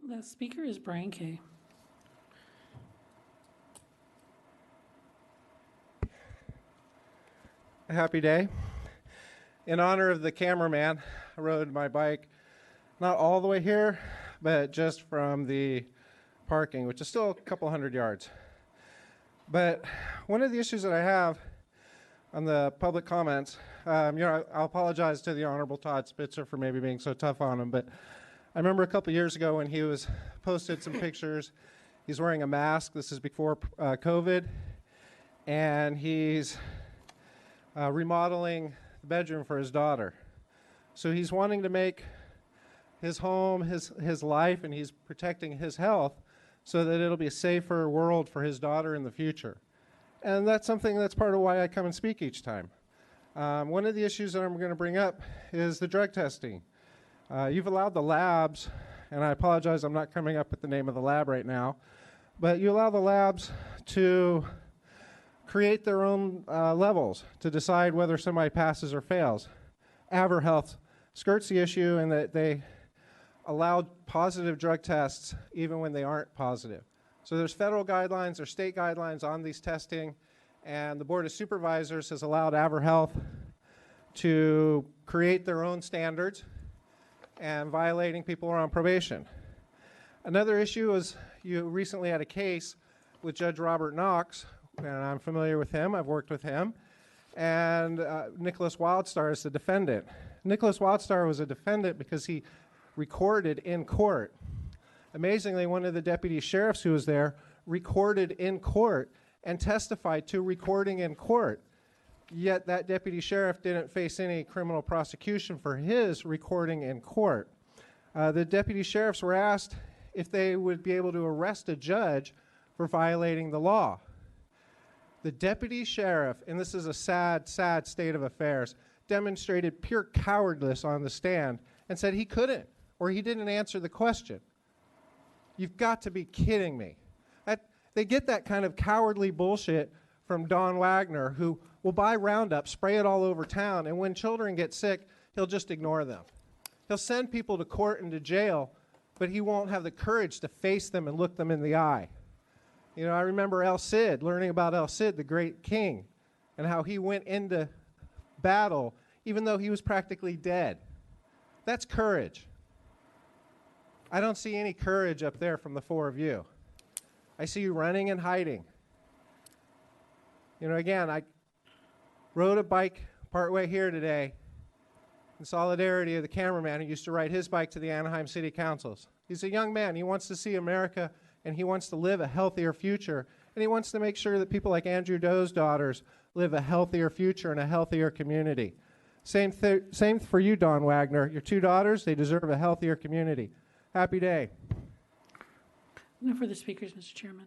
The speaker is Bryan Kaye. A happy day. In honor of the cameraman, I rode my bike not all the way here, but just from the parking, which is still a couple hundred yards. But one of the issues that I have on the public comments, I'll apologize to the Honorable Todd Spitzer for maybe being so tough on him, but I remember a couple years ago when he was posted some pictures. He's wearing a mask. This is before COVID, and he's remodeling the bedroom for his daughter. So he's wanting to make his home, his life, and he's protecting his health so that it'll be a safer world for his daughter in the future. And that's something that's part of why I come and speak each time. One of the issues that I'm going to bring up is the drug testing. You've allowed the labs, and I apologize, I'm not coming up with the name of the lab right now, but you allow the labs to create their own levels to decide whether somebody passes or fails. AverHealth skirts the issue in that they allowed positive drug tests even when they aren't positive. So there's federal guidelines, there's state guidelines on these testing, and the Board of Supervisors has allowed AverHealth to create their own standards and violating people who are on probation. Another issue is you recently had a case with Judge Robert Knox, and I'm familiar with him, I've worked with him, and Nickolas Wildstar is the defendant. Nickolas Wildstar was a defendant because he recorded in court. Amazingly, one of the deputy sheriffs who was there recorded in court and testified to recording in court. Yet that deputy sheriff didn't face any criminal prosecution for his recording in court. The deputy sheriffs were asked if they would be able to arrest a judge for violating the law. The deputy sheriff, and this is a sad, sad state of affairs, demonstrated pure cowardice on the stand and said he couldn't, or he didn't answer the question. You've got to be kidding me. They get that kind of cowardly bullshit from Don Wagner, who will buy Roundup, spray it all over town, and when children get sick, he'll just ignore them. He'll send people to court and to jail, but he won't have the courage to face them and look them in the eye. You know, I remember El Cid, learning about El Cid, the great king, and how he went into battle even though he was practically dead. That's courage. I don't see any courage up there from the four of you. I see you running and hiding. You know, again, I rode a bike partway here today in solidarity of the cameraman who used to ride his bike to the Anaheim City Councils. He's a young man. He wants to see America, and he wants to live a healthier future, and he wants to make sure that people like Andrew Doe's daughters live a healthier future and a healthier community. Same for you, Don Wagner. Your two daughters, they deserve a healthier community. Happy day. No further speakers, Mr. Chairman.